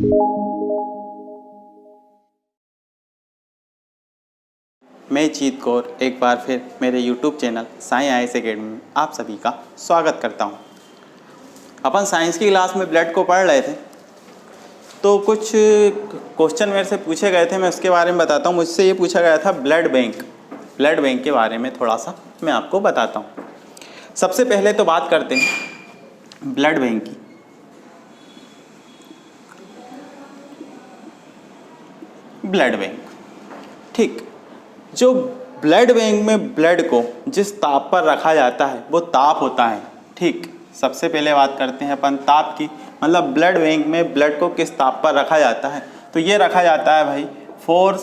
मैं जीत कौर एक बार फिर मेरे YouTube channel Sai IAS academy में आप सभी का स्वागत करता हूं। अपन साइंस की क्लास में ब्लड को पढ़ रहे थे, तो कुछ क्वेश्चन मेरे से पूछे गए थे, मैं उसके बारे में बताता हूं। मुझसे ये पूछा गया था ब्लड बैंक के बारे में थोड़ा सा मैं आपको बताता हूं। सबसे पहले तो बात करते हैं ब्लड बैंक की। ब्लड बैंक, ठीक। जो ब्लड बैंक में ब्लड को जिस ताप पर रखा जाता है वो ताप होता है, ठीक। सबसे पहले बात करते हैं अपन ताप की, मतलब ब्लड बैंक में ब्लड को किस ताप पर रखा जाता है। तो ये रखा जाता है भाई 4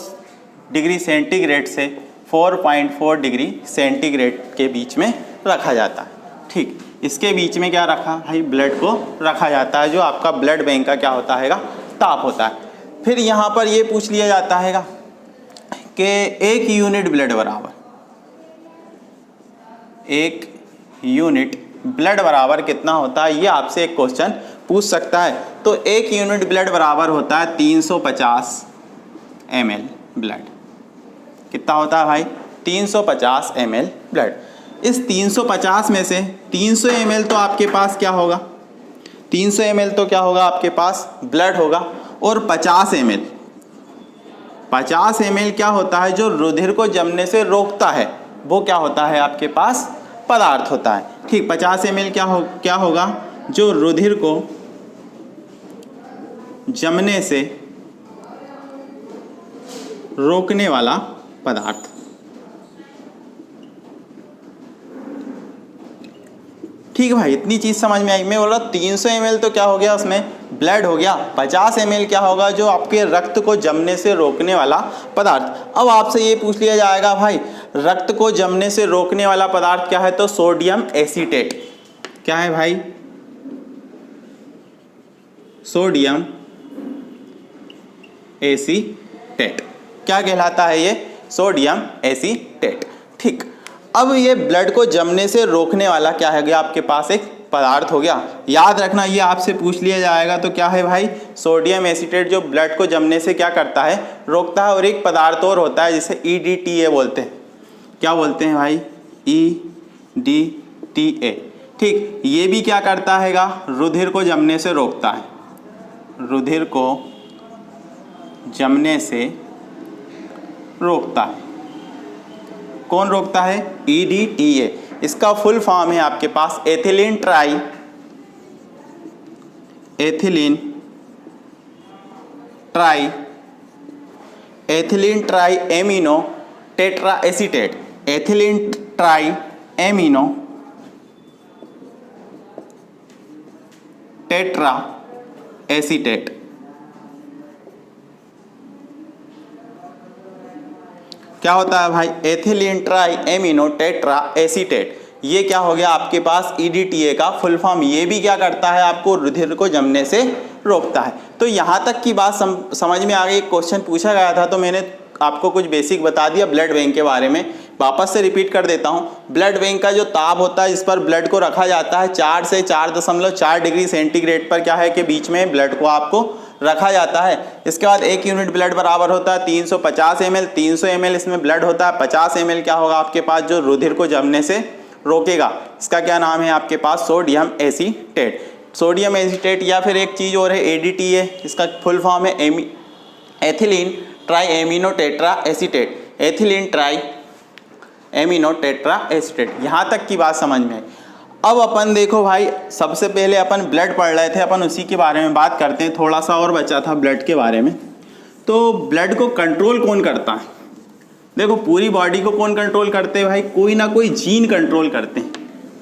डिग्री सेंटीग्रेड से 4.4 डिग्री सेंटीग्रेड के बीच में रखा जाता है, ठीक। इसके बीच में क्या रखा भाई, ब्लड को रखा जाता है, जो आपका ब्लड बैंक का क्या होता है, ताप होता है। फिर यहाँ पर ये पूछ लिया जाता है कि 1 यूनिट ब्लड बराबर, 1 यूनिट ब्लड बराबर कितना होता है, ये आपसे एक क्वेश्चन पूछ सकता है। तो 1 यूनिट ब्लड बराबर होता है 350 ml ब्लड। कितना होता है भाई, 350 ml ब्लड। इस 350 में से 300 ml तो आपके पास क्या होगा, 300 ml तो क्या होगा आपके पास ब्लड होगा, और 50 ml क्या होता है, जो रुधिर को जमने से रोकता है, वो क्या होता है आपके पास, पदार्थ होता है, ठीक। 50 ml क्या होगा, जो रुधिर को जमने से रोकने वाला पदार्थ। ठीक भाई, इतनी चीज समझ में आई। मैं बोल रहा 300 ml तो क्या हो गया, उसमें ब्लड हो गया। 50 ml क्या होगा, जो आपके रक्त को जमने से रोकने वाला पदार्थ। अब आपसे ये पूछ लिया जाएगा भाई, रक्त को जमने से रोकने वाला पदार्थ क्या है, तो सोडियम एसीटेट। क्या है भाई, सोडियम एसीटेट। क्या कहलाता है ये, सोडियम एसीटेट, ठीक। अब ये ब्लड को जमने से रोकने वाला क्या है गया, आपके पास एक पदार्थ हो गया। याद रखना, ये आपसे पूछ लिया जाएगा तो क्या है भाई, सोडियम एसीटेट, जो ब्लड को जमने से क्या करता है, रोकता है। और एक पदार्थ और होता है जिसे EDTA बोलते हैं। क्या बोलते हैं भाई, EDTA, ठीक। ये भी क्या करता हैगा, रुधिर को जमने से रोकता है, रुधिर को जमने से रोकता है। कौन रोकता है, EDTA। इसका फुल फॉर्म है आपके पास ethylene tri amino tetra acetate, ethylene tri amino tetra acetate. क्या होता है भाई, ethylene tri amino tetra acetate. ये क्या हो गया आपके पास, EDTA का फुल फॉर्म। ये भी क्या करता है, आपको रुधिर को जमने से रोकता है। तो यहाँ तक की बात समझ में आ गई। क्वेश्चन पूछा गया था तो मैंने आपको कुछ बेसिक बता दिया ब्लड बैंक के बारे में। वापस से रिपीट कर देता हूँ। ब्लड बैंक का जो ताप होता है, जिस पर ब्लड को रखा जाता है, 4 से 4.4 डिग्री सेंटीग्रेड पर क्या है कि बीच में ब्लड को आपको रखा जाता है। इसके बाद 1 यूनिट ब्लड बराबर होता है 350 ml। 300 ml इसमें ब्लड होता है। 50 ml क्या होगा आपके पास, जो रुधिर को जमने से रोकेगा। इसका क्या नाम है आपके पास, सोडियम एसीटेट। सोडियम एसीटेट, या फिर एक चीज़ और है EDTA। इसका फुल फॉर्म है ethylene tri amino tetra acetate, ethylene tri amino tetra acetate. यहाँ तक की बात समझ में आई। अब अपन देखो भाई, सबसे पहले अपन ब्लड पढ़ रहे थे, अपन उसी के बारे में बात करते हैं। थोड़ा सा और बचा था ब्लड के बारे में। तो ब्लड को कंट्रोल कौन करता है, देखो पूरी बॉडी को कौन कंट्रोल करते हैं भाई, कोई ना कोई जीन कंट्रोल करते हैं।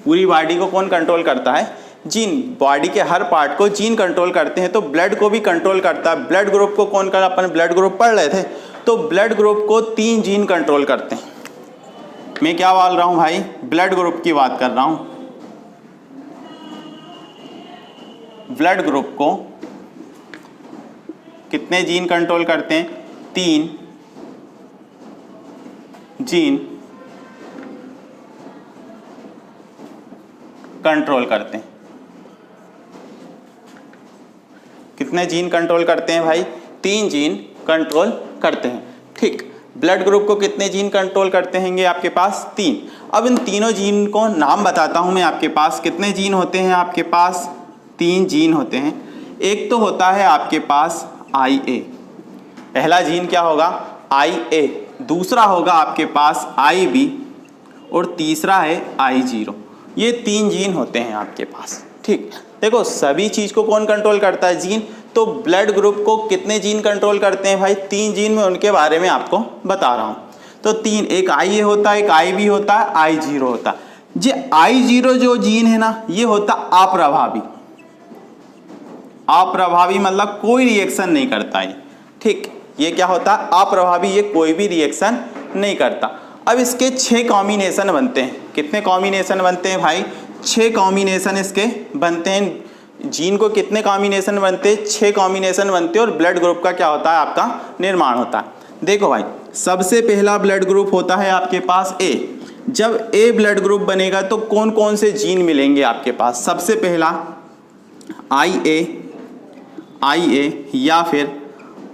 पूरी बॉडी को कौन कंट्रोल करता है, जीन। बॉडी के हर पार्ट को जीन कंट्रोल करते हैं। तो ब्लड को भी कंट्रोल करता है। ब्लड ग्रुप को कौन कर, अपन ब्लड ग्रुप पढ़ रहे थे, तो ब्लड ग्रुप को 3 जीन कंट्रोल करते हैं। मैं क्या बोल रहा हूँ भाई, ब्लड ग्रुप की बात कर रहा हूँ। ब्लड ग्रुप को कितने जीन कंट्रोल करते हैं, 3 जीन कंट्रोल करते हैं। कितने जीन कंट्रोल करते हैं भाई? 3 जीन कंट्रोल करते हैं। ठीक, ब्लड ग्रुप को कितने जीन कंट्रोल करते हैं आपके पास? 3। अब इन तीनों जीन को नाम बताता हूँ मैं आपके पास। कितने जीन होते हैं आपके पास? 3 जीन होते हैं। एक तो होता है आपके पास IA, पहला जीन क्या होगा? IA, दूसरा होगा आपके पास IB और तीसरा है I0। ये 3 जीन होते हैं आपके पास। ठीक, देखो सभी चीज़ को कौन कंट्रोल करता है? जीन। तो ब्लड ग्रुप को कितने जीन कंट्रोल करते हैं भाई? 3 जीन में उनके बारे में आपको बता रहा हूँ। तो 3, एक IA होता है, एक IB होता है, I0 होता है। ये I0 जो जीन है ना, ये होता अप्रभावी। अप्रभावी मतलब कोई रिएक्शन नहीं करता है। ठीक, ये क्या होता है? अप्रभावी, ये कोई भी रिएक्शन नहीं करता। अब इसके 6 कॉम्बिनेशन बनते हैं। कितने कॉम्बिनेशन बनते हैं भाई? 6 कॉम्बिनेशन इसके बनते हैं। जीन को कितने कॉम्बिनेशन बनते हैं? 6 कॉम्बिनेशन बनते हैं और ब्लड ग्रुप का क्या होता है? आपका निर्माण होता है। देखो भाई, सबसे पहला ब्लड ग्रुप होता है आपके पास A। जब A ब्लड ग्रुप बनेगा तो कौन कौन से जीन मिलेंगे आपके पास? सबसे पहला IA या फिर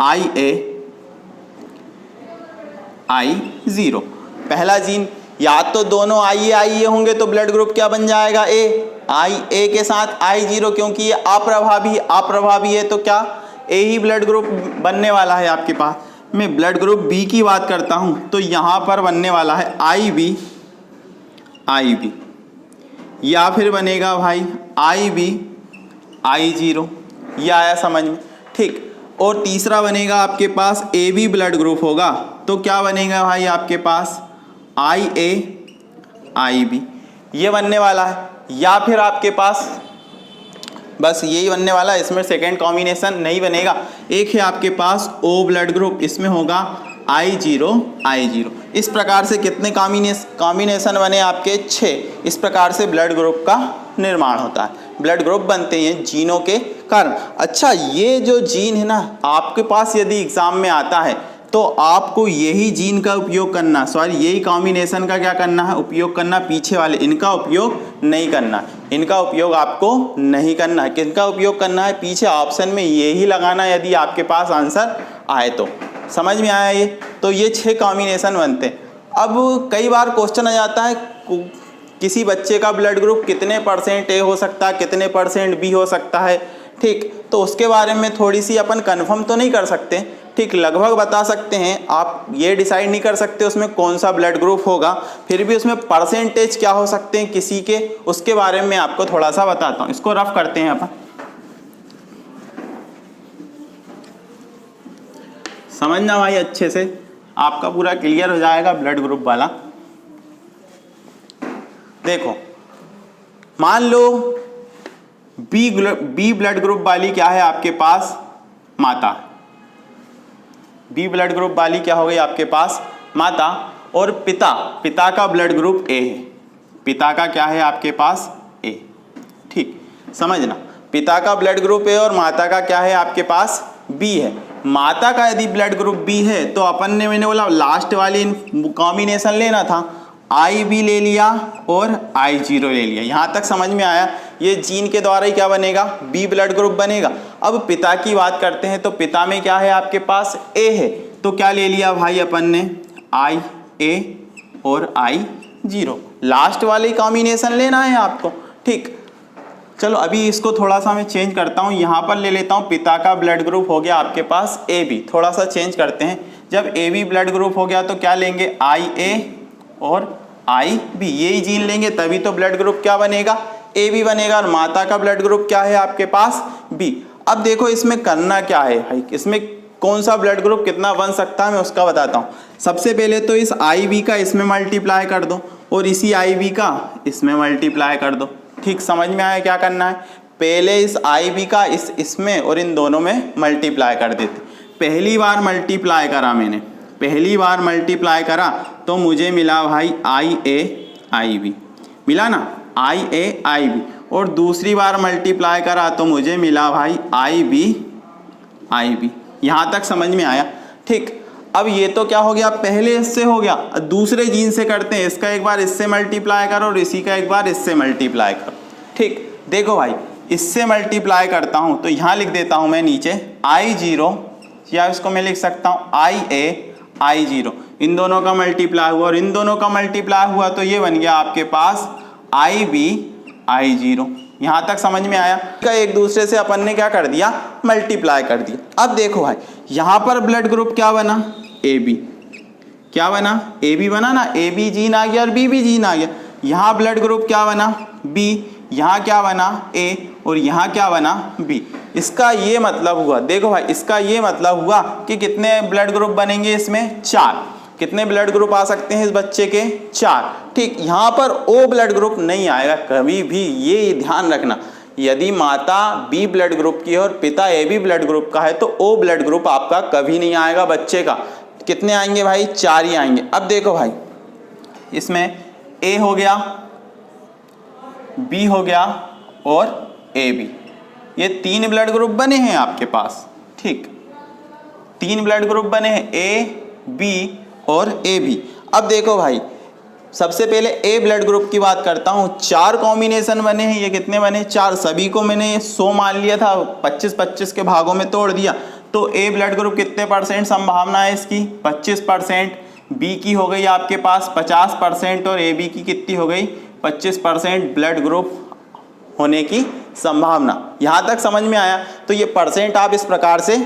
I0। पहला जीन या तो दोनों IA होंगे तो ब्लड ग्रुप क्या बन जाएगा? A। IA के साथ I0, क्योंकि ये अप्रभावी है तो क्या A ही ब्लड ग्रुप बनने वाला है आपके पास। मैं ब्लड ग्रुप B की बात करता हूँ तो यहाँ पर बनने वाला है IB या फिर बनेगा भाई IB I0। ये आया समझ में? ठीक, और तीसरा बनेगा आपके पास AB ब्लड ग्रुप होगा तो क्या बनेगा भाई आपके पास? IA IB, ये बनने वाला है। या फिर आपके पास बस यही बनने वाला है, इसमें सेकेंड कॉम्बिनेशन नहीं बनेगा। एक है आपके पास O ब्लड ग्रुप, इसमें होगा I0। इस प्रकार से कितने कॉम्बिनेशन बने आपके? 6। इस प्रकार से ब्लड ग्रुप का निर्माण होता है। ब्लड ग्रुप बनते हैं जीनों के कारण। अच्छा, ये जो जीन है ना, आपके पास यदि एग्जाम में आता है तो आपको यही जीन का उपयोग करना, यही कॉम्बिनेशन का क्या करना है? उपयोग करना। पीछे वाले इनका उपयोग नहीं करना, इनका उपयोग आपको नहीं करना है। किनका उपयोग करना है? पीछे ऑप्शन में यही लगाना यदि आपके पास आंसर आए तो। समझ में आया ये? तो ये 6 कॉम्बिनेशन बनते हैं। अब कई बार क्वेश्चन आ जाता है किसी बच्चे का ब्लड ग्रुप कितने % A हो सकता है, कितने % B हो सकता है। ठीक, तो उसके बारे में थोड़ी सी अपन कंफर्म तो नहीं कर सकते। ठीक, लगभग बता सकते हैं। आप ये डिसाइड नहीं कर सकते उसमें कौन सा ब्लड ग्रुप होगा, फिर भी उसमें % क्या हो सकते हैं किसी के, उसके बारे में आपको थोड़ा सा बताता हूँ। इसको रफ करते हैं अपन, समझना भाई अच्छे से, आपका पूरा क्लियर हो जाएगा ब्लड ग्रुप वाला। देखो, मान लो बी ब्लड ग्रुप वाली क्या है आपके पास? माता। बी ब्लड ग्रुप वाली क्या हो गई आपके पास? माता। और पिता का ब्लड ग्रुप A है। पिता का क्या है आपके पास? A। ठीक, समझना, पिता का ब्लड ग्रुप A और माता का क्या है आपके पास? B है। माता का यदि ब्लड ग्रुप B है तो अपन ने, मैंने बोला लास्ट वाली कॉम्बिनेशन लेना था। IB ले लिया और I0 ले लिया। यहाँ तक समझ में आया? ये जीन के द्वारा ही क्या बनेगा? B ब्लड ग्रुप बनेगा। अब पिता की बात करते हैं तो पिता में क्या है आपके पास? A है। तो क्या ले लिया भाई अपन ने? IA और I0। लास्ट वाली कॉम्बिनेशन लेना है आपको। ठीक, चलो अभी इसको थोड़ा सा मैं चेंज करता हूँ। यहाँ पर ले लेता हूँ पिता का ब्लड ग्रुप हो गया आपके पास AB। थोड़ा सा चेंज करते हैं। जब AB ब्लड ग्रुप हो गया तो क्या लेंगे? IA और IB, यही जीन लेंगे तभी तो ब्लड ग्रुप क्या बनेगा? AB बनेगा। और माता का ब्लड ग्रुप क्या है आपके पास? B। अब देखो इसमें करना क्या है भाई, इसमें कौन सा ब्लड ग्रुप कितना बन सकता है मैं उसका बताता हूँ। सबसे पहले तो इस IB का इसमें मल्टीप्लाई कर दो और इसी IB का इसमें मल्टीप्लाई कर दो। ठीक, समझ में आया क्या करना है? पहले इस IB का इसमें और इन दोनों में मल्टीप्लाई कर देते। पहली बार मल्टीप्लाई करा मैंने, पहली बार मल्टीप्लाई करा तो मुझे मिला भाई IA IB, मिला ना? IA IB। और दूसरी बार मल्टीप्लाई करा तो मुझे मिला भाई IB IB। यहाँ तक समझ में आया? ठीक, अब ये तो क्या हो गया? पहले इससे हो गया, दूसरे जीन से करते हैं। इसका एक बार इससे मल्टीप्लाई करो और इसी का एक बार इससे मल्टीप्लाई करो। ठीक, देखो भाई इससे मल्टीप्लाई करता हूँ तो यहाँ लिख देता हूँ मैं नीचे I0, या इसको मैं लिख सकता हूँ IA I0, इन दोनों का मल्टीप्लाई हुआ और इन दोनों का मल्टीप्लाई हुआ तो ये बन गया आपके पास IB I0। यहाँ तक समझ में आया? एक दूसरे से अपन ने क्या कर दिया, मल्टीप्लाई कर दिया। अब देखो भाई यहाँ पर ब्लड ग्रुप क्या बना, AB, क्या बना, AB बना ना, AB जीन आ गया और BB जीन आ गया। यहाँ ब्लड ग्रुप क्या बना, B, यहाँ क्या बना, A, और यहाँ क्या बना, B। इसका ये मतलब हुआ, देखो भाई इसका ये मतलब हुआ कि कितने ब्लड ग्रुप बनेंगे इसमें, 4। कितने ब्लड ग्रुप आ सकते हैं इस बच्चे के, 4। ठीक, यहाँ पर O ब्लड ग्रुप नहीं आएगा कभी भी, ये ध्यान रखना। यदि माता B ब्लड ग्रुप की है और पिता AB ब्लड ग्रुप का है तो O ब्लड ग्रुप आपका कभी नहीं आएगा बच्चे का। कितने आएंगे भाई, 4 ही आएंगे। अब देखो भाई इसमें A हो गया, B हो गया और AB, ये 3 ब्लड ग्रुप बने हैं आपके पास। ठीक, 3 ब्लड ग्रुप बने हैं, A, B और AB। अब देखो भाई सबसे पहले A ब्लड ग्रुप की बात करता हूँ। 4 कॉम्बिनेशन बने हैं, ये कितने बने, 4। सभी को मैंने 100 मान लिया था, 25-25 के भागों में तोड़ दिया। तो A ब्लड ग्रुप कितने % संभावना है इसकी, 25%। B की हो गई आपके पास 50% और AB की कितनी हो गई, 25% ब्लड ग्रुप होने की संभावना। यहाँ तक समझ में आया? तो ये % आप इस प्रकार से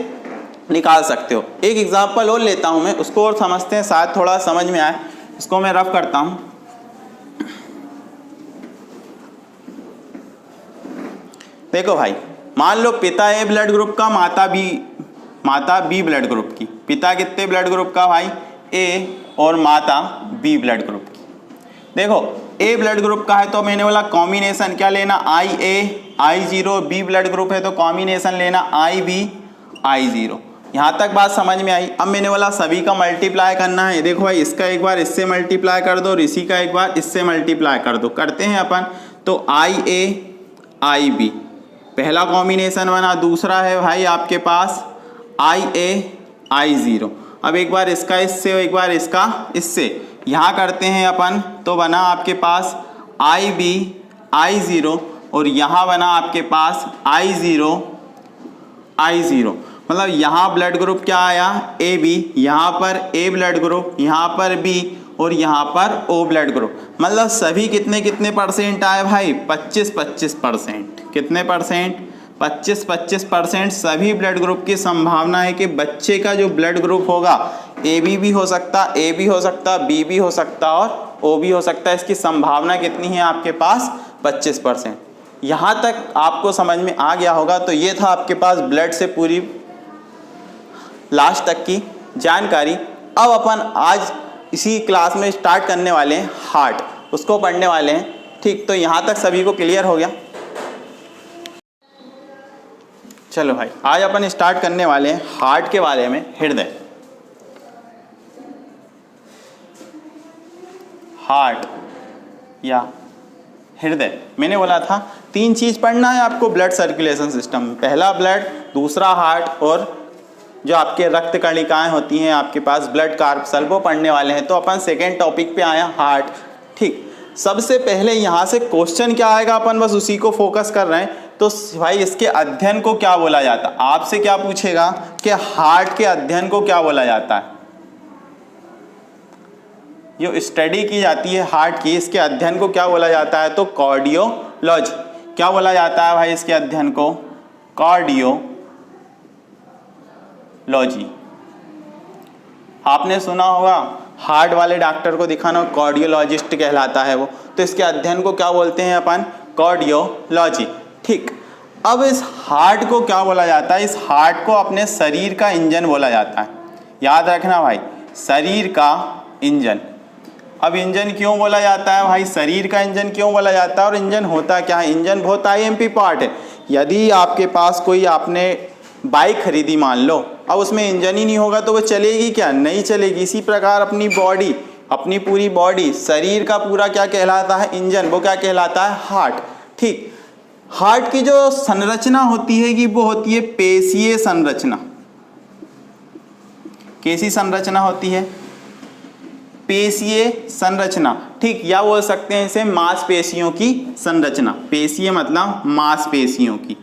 निकाल सकते हो। एक एग्जांपल और लेता हूँ मैं, उसको और समझते हैं, शायद थोड़ा समझ में आए। इसको मैं रफ करता हूँ। देखो भाई मान लो पिता A ब्लड ग्रुप का, माता B ब्लड ग्रुप की। पिता कितने ब्लड ग्रुप का भाई, A, और माता B ब्लड ग्रुप की। देखो A ब्लड ग्रुप का है तो मैंने बोला कॉम्बिनेशन क्या लेना, IA I0। B blood group है तो कॉम्बिनेशन लेना IB I0। यहाँ तक बात समझ में आई? अब मैंने बोला सभी का मल्टीप्लाई करना है। देखो भाई इसका एक बार इससे मल्टीप्लाई कर दो और इसी का एक बार इससे मल्टीप्लाई कर दो। करते हैं अपन, तो IA IB पहला कॉम्बिनेशन बना, दूसरा है भाई आपके पास IA I0। अब एक बार इसका इससे और एक बार इसका इससे, यहाँ करते हैं अपन तो बना आपके पास IB I0 और यहाँ बना आपके पास I0 I0। मतलब यहाँ ब्लड ग्रुप क्या आया, AB, यहाँ पर A ब्लड ग्रुप, यहाँ पर B और यहाँ पर O ब्लड ग्रुप। मतलब सभी कितने कितने % आए भाई, 25-25%। कितने %, 25-25% सभी ब्लड ग्रुप की संभावना है कि बच्चे का जो ब्लड ग्रुप होगा AB भी हो सकता, A भी हो सकता, B भी हो सकता और O भी हो सकता है। इसकी संभावना कितनी है आपके पास, 25%। यहाँ तक आपको समझ में आ गया होगा। तो ये था आपके पास ब्लड से पूरी लास्ट तक की जानकारी। अब अपन आज इसी क्लास में स्टार्ट करने वाले हैं हार्ट, उसको पढ़ने वाले हैं। ठीक, तो यहाँ तक सभी को क्लियर हो गया? चलो भाई आज अपन स्टार्ट करने वाले हैं हार्ट के बारे में। हृदय, हार्ट या हृदय, मैंने बोला था 3 चीज़ पढ़ना है आपको ब्लड सर्कुलेशन सिस्टम। पहला ब्लड, दूसरा हार्ट और जो आपके रक्त कणिकाएं होती हैं आपके पास ब्लड कार्पसल, वो पढ़ने वाले हैं। तो अपन सेकेंड टॉपिक पे आया हार्ट। ठीक, सबसे पहले यहाँ से क्वेश्चन क्या आएगा, अपन बस उसी को फोकस कर रहे हैं। तो भाई इसके अध्ययन को क्या बोला जाता है? आपसे क्या पूछेगा कि हार्ट के अध्ययन को क्या बोला जाता है? जो स्टडी की जाती है हार्ट की, इसके अध्ययन को क्या बोला जाता है? तो कार्डियोलॉजी। क्या बोला जाता है भाई इसके अध्ययन को? कार्डियोलॉजी। आपने सुना होगा हार्ट वाले डॉक्टर को दिखाना कार्डियोलॉजिस्ट कहलाता है वो। तो इसके अध्ययन को क्या बोलते हैं अपन? कार्डियोलॉजी। ठीक, अब इस हार्ट को क्या बोला जाता है? इस हार्ट को अपने शरीर का इंजन बोला जाता है। याद रखना भाई, शरीर का इंजन। अब इंजन क्यों बोला जाता है भाई? शरीर का इंजन क्यों बोला जाता है और इंजन होता क्या है? इंजन बहुत IMP पार्ट है। यदि आपके पास कोई, आपने बाइक खरीदी मान लो, अब उसमें इंजन ही नहीं होगा तो वो चलेगी क्या? नहीं चलेगी। इसी प्रकार अपनी बॉडी, अपनी पूरी बॉडी, शरीर का पूरा क्या कहलाता है? इंजन। वो क्या कहलाता है? हार्ट। ठीक, हार्ट की जो संरचना होती है कि वो होती है पेशीय संरचना। कैसी संरचना होती है? पेशीय संरचना। ठीक, या बोल सकते हैं इसे मांसपेशियों की संरचना। पेशीय मतलब मांसपेशियों की।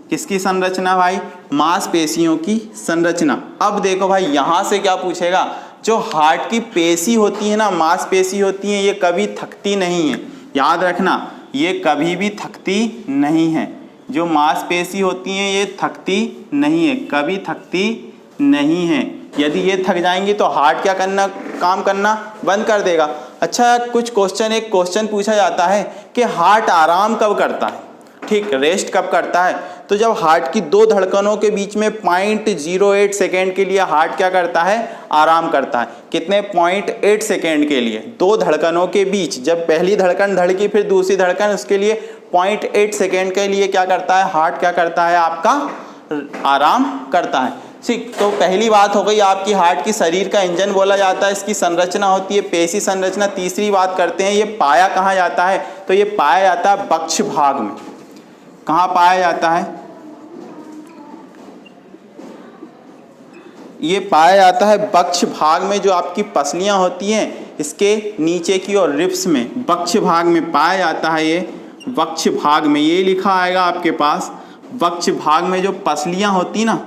किसकी संरचना भाई? मांसपेशियों की संरचना। अब देखो भाई यहां से क्या पूछेगा, जो हार्ट की पेशी होती है ना, मांसपेशी होती है, ये कभी थकती नहीं है। याद रखना, ये कभी भी थकती नहीं है। जो मांसपेशी होती हैं ये थकती नहीं है, कभी थकती नहीं है। यदि ये थक जाएंगी तो हार्ट क्या करना, काम करना बंद कर देगा। अच्छा, कुछ क्वेश्चन, एक क्वेश्चन पूछा जाता है कि हार्ट आराम कब करता है, ठीक, रेस्ट कब करता है? तो जब हार्ट की दो धड़कनों के बीच में 0.08 सेकेंड के लिए हार्ट क्या करता है, आराम करता है। कितने? 0.8 सेकेंड के लिए। दो धड़कनों के बीच जब पहली धड़कन धड़की फिर दूसरी धड़कन, उसके लिए 0.8 सेकेंड के लिए क्या करता है, हार्ट क्या करता है आपका, आराम करता है। ठीक, तो पहली बात हो गई आपकी, हार्ट की शरीर का इंजन बोला जाता है, इसकी संरचना होती है पेशी संरचना। तीसरी बात करते हैं, ये पाया कहाँ जाता है, तो ये पाया जाता है वक्ष भाग में। कहाँ पाया जाता है? ये पाया जाता है वक्ष भाग में, जो आपकी पसलियां होती हैं इसके नीचे की ओर, रिब्स में, वक्ष भाग में पाया जाता है। ये वक्ष भाग में, ये लिखा आएगा आपके पास, वक्ष भाग में जो पसलियां होती ना,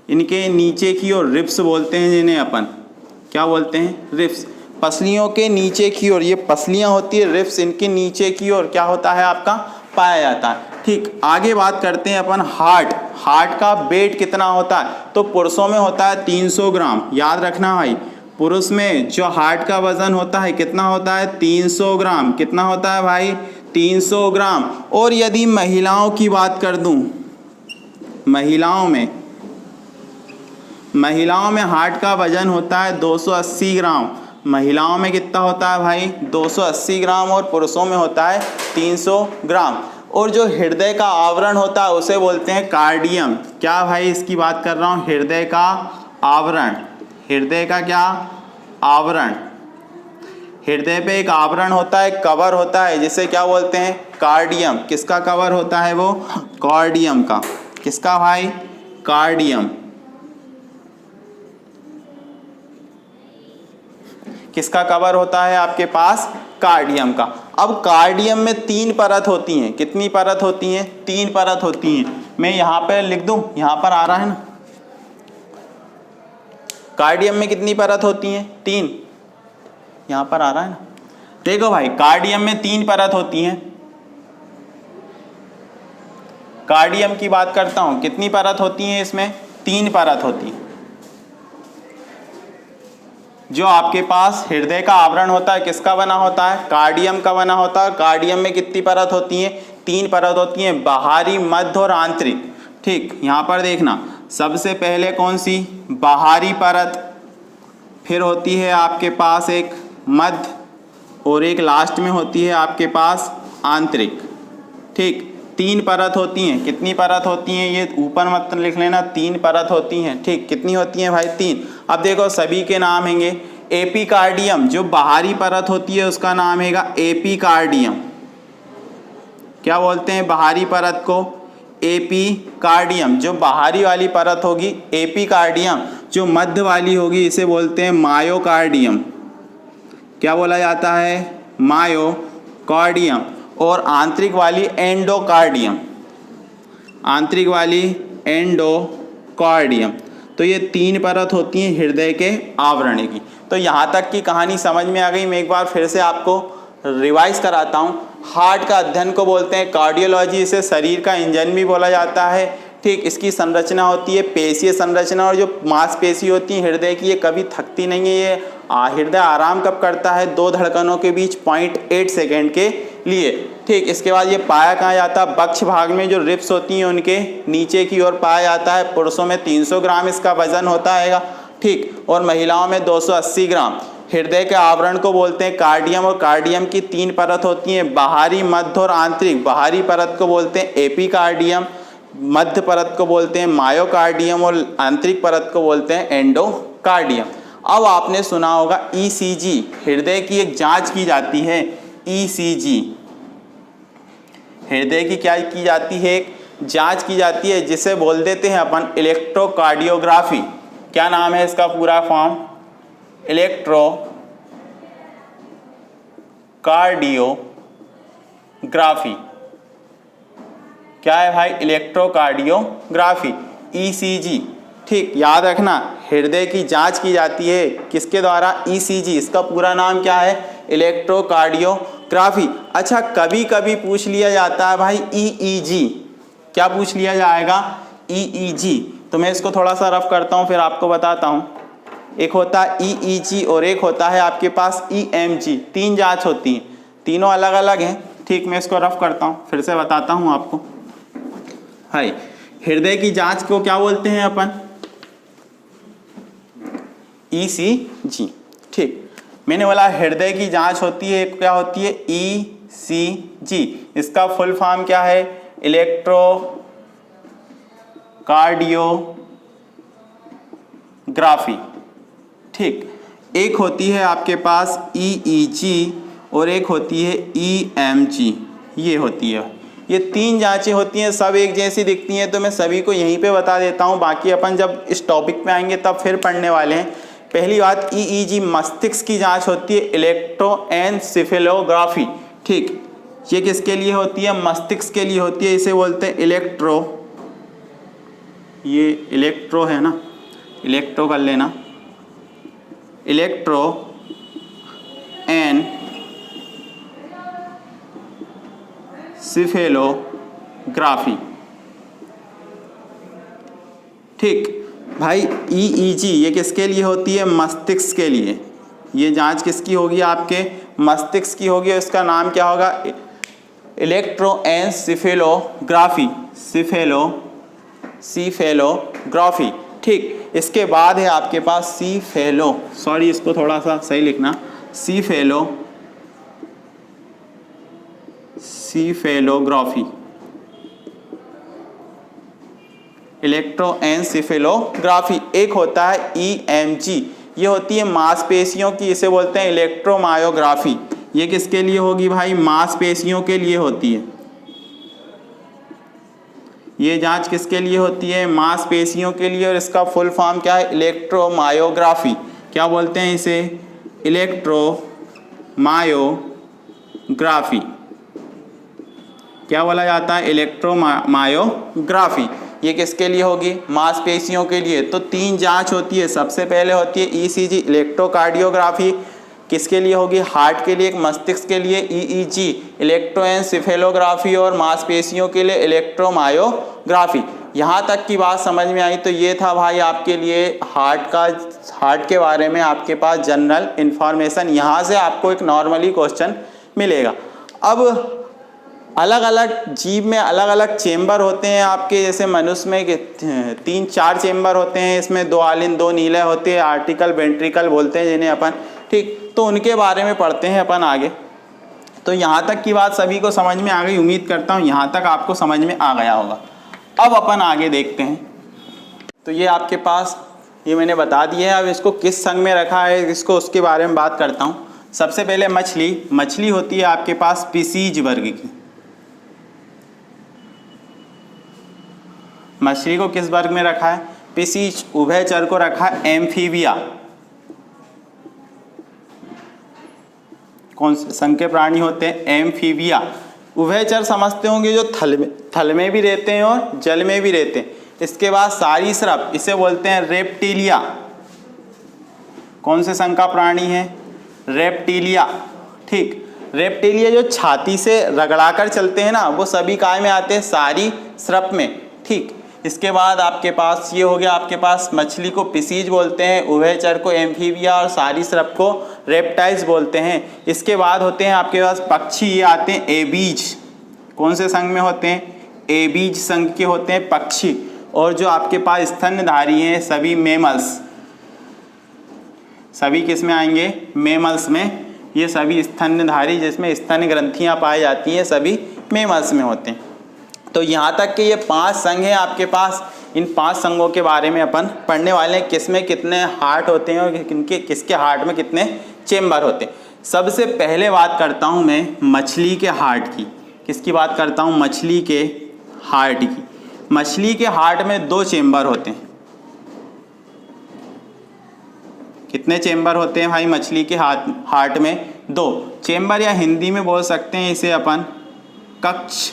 इनके नीचे की ओर रिब्स बोलते हैं, जिन्हें अपन क्या बोलते हैं, रिब्स। पसलियों के नीचे की ओर ये पसलियां होती है, रिब्स, इनके नीचे की ओर क्या होता है आपका, पाया जाता है। ठीक, आगे बात करते हैं अपन हार्ट। हार्ट का वेट कितना होता है, तो पुरुषों में होता है 300 ग्राम। याद रखना भाई, पुरुष में जो हार्ट का वजन होता है कितना होता है, 300 ग्राम। कितना होता है भाई, 300 ग्राम। और यदि महिलाओं की बात कर दूं, महिलाओं में हार्ट का वजन होता है 280 ग्राम। महिलाओं में कितना होता है भाई, 280 ग्राम, और पुरुषों में होता है 300 ग्राम। और जो हृदय का आवरण होता है उसे बोलते हैं कार्डियम। क्या भाई, इसकी बात कर रहा हूँ, हृदय का आवरण। हृदय का क्या आवरण? हृदय पे एक आवरण होता है, कवर होता है, जिसे क्या बोलते हैं, कार्डियम। किसका कवर होता है वो, कार्डियम का। किसका भाई, कार्डियम। किसका कवर होता है आपके पास, कार्डियम का। अब कार्डियम में 3 परत होती हैं। कितनी परत होती हैं, 3 परत होती हैं। मैं यहाँ पे लिख दूं, यहाँ पर आ रहा है ना, कार्डियम में कितनी परत होती हैं, 3। यहाँ पर आ रहा है ना, देखो भाई, कार्डियम में 3 परत होती हैं। कार्डियम की बात करता हूँ, कितनी परत होती हैं इसमें, 3 परत होती हैं। जो आपके पास हृदय का आवरण होता है किसका बना होता है, कार्डियम का बना होता है। कार्डियम में कितनी परत होती हैं, 3 परत होती हैं, बाहरी, मध्य और आंतरिक। ठीक, यहाँ पर देखना, सबसे पहले कौन सी, बाहरी परत, फिर होती है आपके पास एक मध्य, और एक लास्ट में होती है आपके पास आंतरिक। ठीक, 3 परत होती हैं। कितनी परत होती हैं, ये ऊपर मत लिख लेना, 3 परत होती हैं। ठीक, कितनी होती हैं भाई, 3। अब देखो सभी के नाम हैंगे। एपिकार्डियम, जो बाहरी परत होती है उसका नाम हैगा एपिकार्डियम। क्या बोलते हैं बाहरी परत को, एपिकार्डियम। जो बाहरी वाली परत होगी एपिकार्डियम, जो मध्य वाली होगी इसे बोलते हैं मायोकार्डियम। क्या बोला जाता है, मायोकार्डियम। और आंतरिक वाली एंडोकार्डियम। आंतरिक वाली एंडोकार्डियम। तो ये 3 परत होती हैं हृदय के आवरण की। तो यहाँ तक की कहानी समझ में आ गई। मैं एक बार फिर से आपको रिवाइज कराता हूँ। हार्ट का अध्ययन को बोलते हैं कार्डियोलॉजी, इसे शरीर का इंजन भी बोला जाता है। ठीक, इसकी संरचना होती है पेशीय संरचना, और जो मांसपेशी होती है हृदय की, ये कभी थकती नहीं है। ये हृदय आराम कब करता है, 2 धड़कनों के बीच 0.8 सेकेंड के लिए। ठीक, इसके बाद ये पाया कहाँ जाता है, वक्ष भाग में, जो रिब्स होती हैं उनके नीचे की ओर पाया जाता है। पुरुषों में 300 ग्राम इसका वजन होता है। ठीक, और महिलाओं में 280 ग्राम। हृदय के आवरण को बोलते हैं कार्डियम, और कार्डियम की 3 परत होती हैं, बाहरी, मध्य और आंतरिक। बाहरी परत को बोलते हैं एपिकार्डियम, मध्य परत को बोलते हैं मायोकार्डियम, और आंतरिक परत को बोलते हैं एंडोकार्डियम। अब आपने सुना होगा ईसीजी, हृदय की एक जांच की जाती है, ईसीजी। हृदय की क्या की जाती है, एक जांच की जाती है, जिसे बोल देते हैं अपन इलेक्ट्रोकार्डियोग्राफी। क्या नाम है इसका पूरा फॉर्म, इलेक्ट्रोकार्डियोग्राफी। क्या है भाई? Electrocardiography, ECG. ठीक, याद रखना, हृदय की जांच की जाती है किसके द्वारा? ईसीजी। इसका पूरा नाम क्या है? इलेक्ट्रोकार्डियोग्राफी। अच्छा, कभी कभी पूछ लिया जाता है भाई ईईजी। क्या पूछ लिया जाएगा? ईईजी। तो मैं इसको थोड़ा सा रफ करता हूँ, फिर आपको बताता हूँ। एक होता है ईईजी और एक होता है आपके पास ईएमजी। तीन जांच होती हैं, तीनों अलग अलग हैं। ठीक, मैं इसको रफ करता हूँ, फिर से बताता हूँ आपको। हाय, हृदय की जांच को क्या बोलते हैं अपन? ईसीजी। ठीक, मैंने बोला हृदय की जांच होती है, क्या होती है? ईसीजी। इसका फुल फॉर्म क्या है? इलेक्ट्रोकार्डियोग्राफी। ठीक, एक होती है आपके पास ईईजी और एक होती है ईएमजी। ये होती है, ये तीन जांचें होती हैं, सब एक जैसी दिखती हैं, तो मैं सभी को यहीं पे बता देता हूँ। बाकी अपन जब इस टॉपिक पे आएंगे तब फिर पढ़ने वाले हैं। पहली बात, ईईजी मस्तिष्क की जांच होती है, इलेक्ट्रोएन्सेफेलोग्राफी। ठीक, ये किसके लिए होती है? मस्तिष्क के लिए होती है। इसे बोलते हैं इलेक्ट्रो, ये इलेक्ट्रो है ना, इलेक्ट्रो कर लेना, इलेक्ट्रो एन्सेफेलोग्राफी। ठीक भाई, ईईजी ये किसके लिए होती है? मस्तिष्क के लिए। ये जांच किसकी होगी? आपके मस्तिष्क की होगी। इसका नाम क्या होगा? इलेक्ट्रोएन्सेफेलोग्राफी, सिफेलोग्राफी। ठीक, इसके बाद है आपके पास सॉरी इसको थोड़ा सा सही लिखना, सिफेलोग्राफी, इलेक्ट्रोएन्सेफेलोग्राफी। एक होता है ईएमजी, ये होती है मांसपेशियों की, इसे बोलते हैं इलेक्ट्रोमायोग्राफी। ये किसके लिए होगी भाई? मांसपेशियों के लिए होती है। ये जांच किसके लिए होती है? मांसपेशियों के लिए। और इसका फुल फॉर्म क्या है? इलेक्ट्रोमायोग्राफी। क्या बोलते हैं इसे? इलेक्ट्रोमायोग्राफी। क्या बोला जाता है? इलेक्ट्रोमायोग्राफी। ये किसके लिए होगी? मांसपेशियों के लिए। तो तीन जांच होती है। सबसे पहले होती है ईसीजी, इलेक्ट्रोकार्डियोग्राफी। किसके लिए होगी? हार्ट के लिए, एक मस्तिष्क के लिए ईईजी, इलेक्ट्रोएन्सेफेलोग्राफी, और मांसपेशियों के लिए इलेक्ट्रोमायोग्राफी। यहाँ तक की बात समझ में आई? तो ये था भाई आपके लिए हार्ट के बारे में आपके पास जनरल इंफॉर्मेशन। यहाँ से आपको एक नॉर्मली क्वेश्चन मिलेगा। अब अलग अलग जीव में अलग अलग चेम्बर होते हैं आपके, जैसे मनुष्य में 3-4 चेम्बर होते हैं। इसमें 2 आलिन 2 नीले होते हैं, आर्टिकल वेंट्रिकल बोलते हैं जिन्हें अपन। ठीक, तो उनके बारे में पढ़ते हैं अपन आगे। तो यहाँ तक की बात सभी को समझ में आ गई, उम्मीद करता हूँ यहाँ तक आपको समझ में आ गया होगा। अब अपन आगे देखते हैं। तो ये आपके पास ये मैंने बता दिया है। अब इसको किस संघ में रखा है, इसको उसके बारे में बात करता हूँ। सबसे पहले मछली होती है आपके पास पिसीज वर्ग की। मछली को किस वर्ग में रखा है? पिसीज। उभयचर को रखा है एम्फीबिया। कौन से संघ के प्राणी होते हैं? एम्फीबिया। उभयचर समझते होंगे जो थल में भी रहते हैं और जल में भी रहते हैं। इसके बाद सरीसृप, इसे बोलते हैं रेप्टिलिया। कौन से संघ का प्राणी है? रेप्टिलिया। ठीक, रेप्टिलिया जो छाती से रगड़ा कर चलते हैं ना, वो सभी काय में आते हैं? सरीसृप में। ठीक, इसके बाद आपके पास ये हो गया, आपके पास मछली को पिसीज बोलते हैं, उभयचर को एम्फीबिया और सरीसृप को रेप्टाइल्स बोलते हैं। इसके बाद होते हैं आपके पास पक्षी, ये आते हैं एबीज। कौन से संघ में होते हैं? एबीज संघ के होते हैं पक्षी। और जो आपके पास स्तनधारी हैं सभी मेमल्स, सभी किस में आएंगे? मेमल्स में। ये सभी स्तनधारी जिसमें स्तन ग्रंथियाँ पाई जाती हैं सभी मेमल्स में होते हैं। तो यहाँ तक कि ये 5 संघ हैं आपके पास। इन 5 संघों के बारे में अपन पढ़ने वाले हैं, किसमें कितने हार्ट होते हैं और किसके हार्ट में कितने चेम्बर होते हैं। सबसे पहले बात करता हूँ मैं मछली के हार्ट की। किसकी बात करता हूँ? मछली के हार्ट की। मछली के हार्ट में 2 चेम्बर होते हैं। कितने चेम्बर होते हैं भाई मछली के हार्ट में? 2 चेम्बर, या हिंदी में बोल सकते हैं इसे अपन कक्ष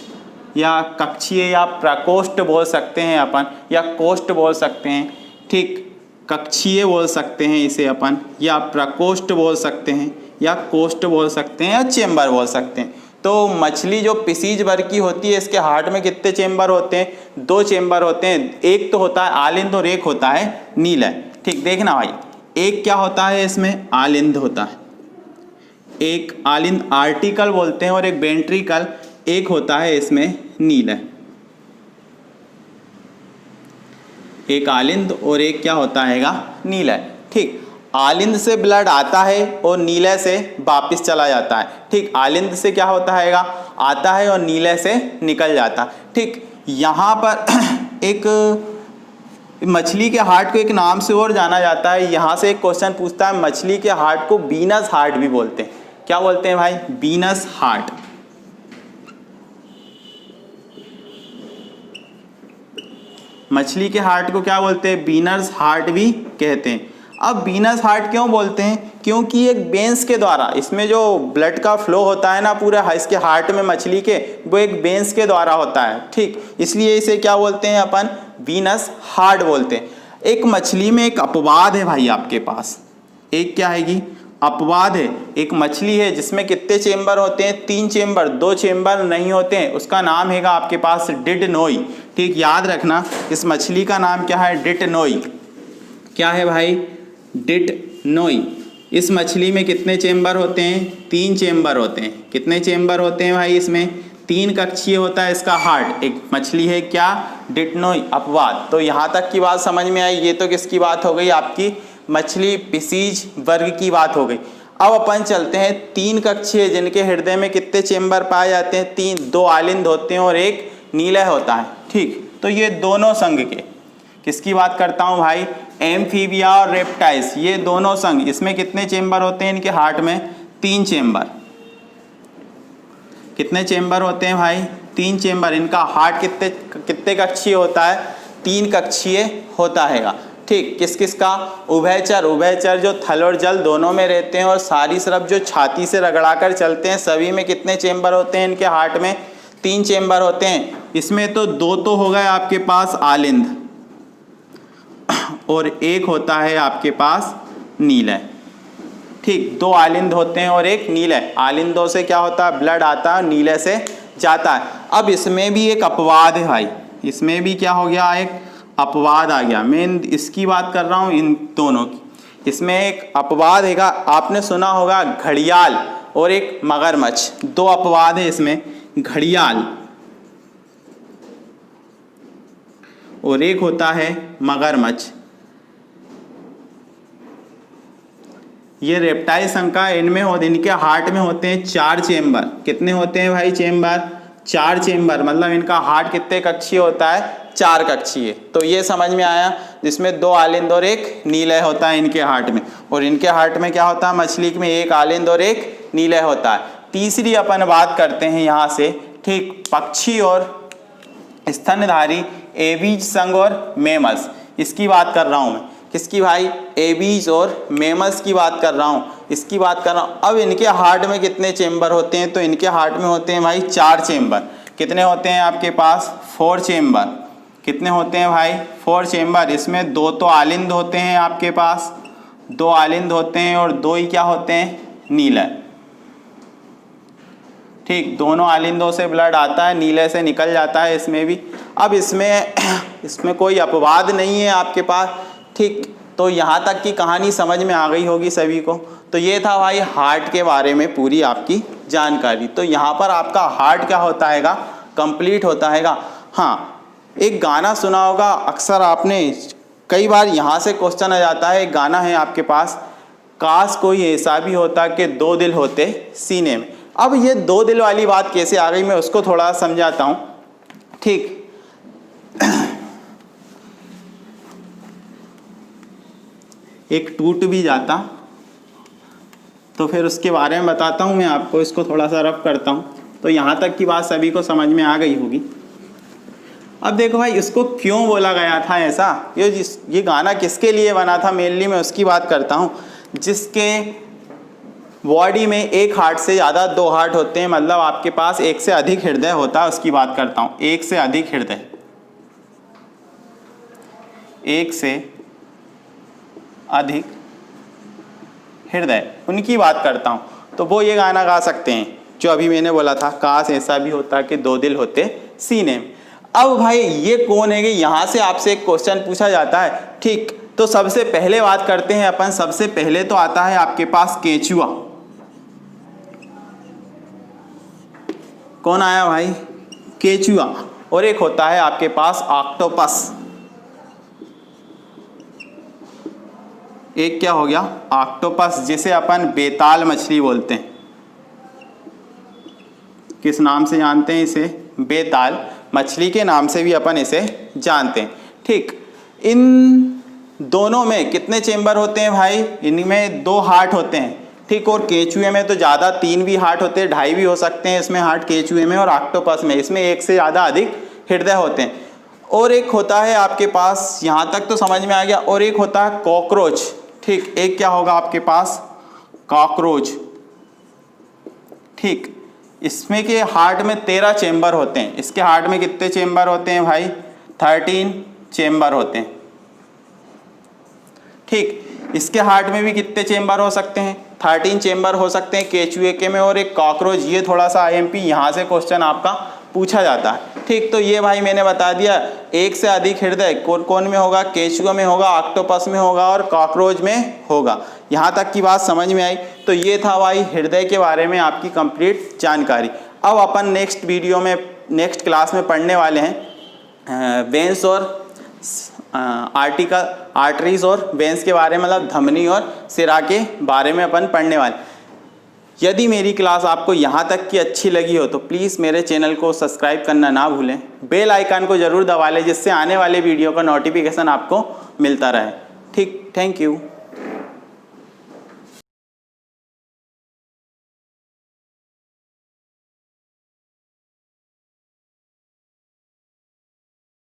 या कक्षीय या प्रकोष्ठ बोल सकते हैं अपन, या कोष्ठ बोल सकते हैं। ठीक, कक्षीय बोल सकते हैं इसे अपन, या प्रकोष्ठ बोल सकते हैं, या कोष्ठ बोल सकते हैं, या चेम्बर बोल सकते हैं। तो मछली जो पिसीज वर्ग की होती है इसके हार्ट में कितने चेम्बर होते हैं? 2 चेम्बर होते हैं। एक तो होता है आलिंद और एक होता है नीलय। ठीक, देखना भाई, एक क्या होता है इसमें? आलिंद होता है। एक आलिंद आर्टिकल बोलते हैं और एक वेंट्रिकल, एक होता है इसमें नीलय। एक आलिंद और एक क्या होता हैगा? नीलय। ठीक, आलिंद से ब्लड आता है और नीलय से वापस चला जाता है। ठीक, आलिंद से क्या होता हैगा? आता है और नीलय से निकल जाता है। ठीक, यहाँ पर एक मछली के हार्ट को एक नाम से और जाना जाता है। यहाँ से एक क्वेश्चन पूछता है, मछली के हार्ट को वीनस हार्ट भी बोलते हैं। क्या बोलते हैं भाई? Venous heart. मछली के हार्ट को क्या बोलते हैं? वीनस हार्ट भी कहते हैं। अब वीनस हार्ट क्यों बोलते हैं? क्योंकि एक वेंस के द्वारा, इसमें जो ब्लड का फ्लो होता है ना पूरा इसके हार्ट में मछली के, वो एक वेंस के द्वारा होता है। ठीक, इसलिए इसे क्या बोलते हैं अपन? वीनस हार्ट बोलते हैं। एक मछली में एक अपवाद है भाई आपके पास। एक क्या हैगी? अपवाद है। एक मछली है जिसमें कितने चेम्बर होते हैं? 3 चेम्बर, 2 चेम्बर नहीं होते हैं। उसका नाम हैगा आपके पास डिडनोई। ठीक, याद रखना इस मछली का नाम क्या है? डिडनोई। क्या है भाई? डिडनोई। इस मछली में कितने चेम्बर होते हैं? 3 चेम्बर होते हैं। कितने चेम्बर होते हैं भाई इसमें? 3 कक्षीय होता है इसका हार्ट। एक मछली है क्या? डिडनोई, अपवाद। तो यहाँ तक की बात समझ में आई। ये तो किसकी बात हो गई? आपकी मछली पिसीज वर्ग की बात हो गई। अब अपन चलते हैं 3 कक्षीय जिनके हृदय में कितने चेम्बर पाए जाते हैं? 3, 2 आलिंद होते हैं और एक नीलय होता है। ठीक, तो ये दोनों संघ के, किसकी बात करता हूँ भाई? एम्फीबिया और रेप्टाइल्स, ये दोनों संघ। इसमें कितने चेम्बर होते हैं इनके हार्ट में? 3 चेम्बर। कितने चेम्बर होते हैं भाई? 3 चेम्बर। इनका हार्ट कितने कक्षीय होता है? 3 कक्षीय होता हैगा। ठीक, किस किस का? उभयचर। उभयचर जो थल और जल दोनों में रहते हैं, और सारी तरफ जो छाती से रगड़ा कर चलते हैं, सभी में कितने चेम्बर होते हैं इनके हार्ट में? 3 चेम्बर होते हैं। इसमें तो 2 तो हो गए आपके पास आलिंद, और एक होता है आपके पास नीलय। ठीक, 2 आलिंद होते हैं और एक नीलय। आलिंदों से क्या होता है? ब्लड आता है, नीलय से जाता है। अब इसमें भी एक अपवाद है भाई। इसमें भी क्या हो गया? एक अपवाद आ गया। मैं इसकी बात कर रहा हूँ, इन दोनों की। इसमें एक अपवाद हैगा, आपने सुना होगा घड़ियाल और एक मगरमच्छ। 2 अपवाद है इसमें, घड़ियाल और एक होता है मगरमच्छ। ये रेप्टाइल संघ का, इनमें और इनके हार्ट में होते हैं 4 चेम्बर। कितने होते हैं भाई चेम्बर? 4 चेम्बर। मतलब इनका हार्ट कितने कक्षीय होता है? 4 कक्षीय। तो ये समझ में आया, जिसमें 2 आलिंद और एक नीलय होता है इनके हार्ट में। और इनके हार्ट में क्या होता है? मछली में 1 आलिंद और 1 नीलय होता है। तीसरी अपन बात करते हैं यहाँ से। ठीक, पक्षी और स्तनधारी एबीज संघ और मेमल्स, इसकी बात कर रहा हूँ मैं। किसकी भाई? एबीज और मेमल्स की बात कर रहा हूँ, इसकी बात कर रहा हूँ। अब इनके हार्ट में कितने चेम्बर होते हैं? तो इनके हार्ट में होते हैं भाई 4 चेम्बर। कितने होते हैं आपके पास? 4 चेम्बर। कितने होते हैं भाई? 4 चेम्बर। इसमें 2 तो आलिंद होते हैं आपके पास, 2 आलिंद होते हैं, और 2 ही क्या होते हैं? नीलय। ठीक, दोनों आलिंदों से ब्लड आता है, नीलय से निकल जाता है इसमें भी। अब इसमें कोई अपवाद नहीं है आपके पास। ठीक, तो यहाँ तक की कहानी समझ में आ गई होगी सभी को। तो ये था भाई हार्ट के बारे में पूरी आपकी जानकारी। तो यहाँ पर आपका हार्ट क्या होता हैगा? कंप्लीट होता हैगा। हाँ, एक गाना सुना होगा अक्सर आपने, कई बार यहाँ से क्वेश्चन आ जाता है। एक गाना है आपके पास, काश कोई ऐसा भी होता कि 2 दिल होते सीने में। अब ये 2 दिल वाली बात कैसे आ गई, मैं उसको थोड़ा समझाता हूँ। ठीक, एक टूट भी जाता तो फिर उसके बारे में बताता हूँ मैं आपको। इसको थोड़ा सा रफ करता हूँ, तो यहाँ तक की बात सभी को समझ में आ गई होगी। अब देखो भाई इसको क्यों बोला गया था ऐसा, ये गाना किसके लिए बना था मेनली, मैं उसकी बात करता हूँ। जिसके बॉडी में एक हार्ट से ज़्यादा 2 हार्ट होते हैं, मतलब आपके पास एक से अधिक हृदय होता है, उसकी बात करता हूँ। एक से अधिक हृदय, एक से अधिक हृदय, उनकी बात करता हूँ। तो वो ये गाना गा सकते हैं जो अभी मैंने बोला था, काश ऐसा भी होता कि 2 दिल होते सीने में। अब भाई ये कौन है कि यहाँ से आपसे एक क्वेश्चन पूछा जाता है, ठीक। तो सबसे पहले बात करते हैं अपन, सबसे पहले तो आता है आपके पास केचुआ। कौन आया भाई? केचुआ। और एक होता है आपके पास ऑक्टोपस। एक क्या हो गया? ऑक्टोपस, जिसे अपन बेताल मछली बोलते हैं। किस नाम से जानते हैं इसे? बेताल मछली के नाम से भी अपन इसे जानते हैं, ठीक। इन दोनों में कितने चेंबर होते हैं भाई? इनमें 2 हार्ट होते हैं, ठीक। और केचुए में तो ज़्यादा 3 भी हार्ट होते हैं, 2.5 भी हो सकते हैं इसमें हार्ट केचुए में। और ऑक्टोपस में, इसमें 1 से ज़्यादा अधिक हृदय होते हैं। और एक होता है आपके पास, यहाँ तक तो समझ में आ गया। और एक होता है कॉकरोच, ठीक। एक क्या होगा आपके पास? कॉकरोच, ठीक। इसमें के हार्ट में 13 चेंबर होते हैं। इसके हार्ट में कितने चेंबर होते हैं भाई? 13 चेंबर होते हैं, ठीक। इसके हार्ट में भी कितने चेंबर हो सकते हैं? 13 चेंबर हो सकते हैं केचुए के में। और एक कॉकरोच, ये थोड़ा सा IMP यहाँ से क्वेश्चन आपका पूछा जाता है, ठीक। तो ये भाई मैंने बता दिया, एक से अधिक हृदय कौन में होगा? केचुआ में होगा, ऑक्टोपस में होगा और कॉकरोच में होगा। यहाँ तक की बात समझ में आई? तो ये था भाई हृदय के बारे में आपकी कंप्लीट जानकारी। अब अपन नेक्स्ट वीडियो में, नेक्स्ट क्लास में पढ़ने वाले हैं वेंस और आर्टरीज और वेंस के बारे में, मतलब धमनी और सिरा के बारे में अपन पढ़ने वाले। यदि मेरी क्लास आपको यहाँ तक की अच्छी लगी हो तो प्लीज़ मेरे चैनल को सब्सक्राइब करना ना भूलें, बेल आइकन को ज़रूर दबा लें, जिससे आने वाले वीडियो का नोटिफिकेशन आपको मिलता रहे, ठीक। Thank you.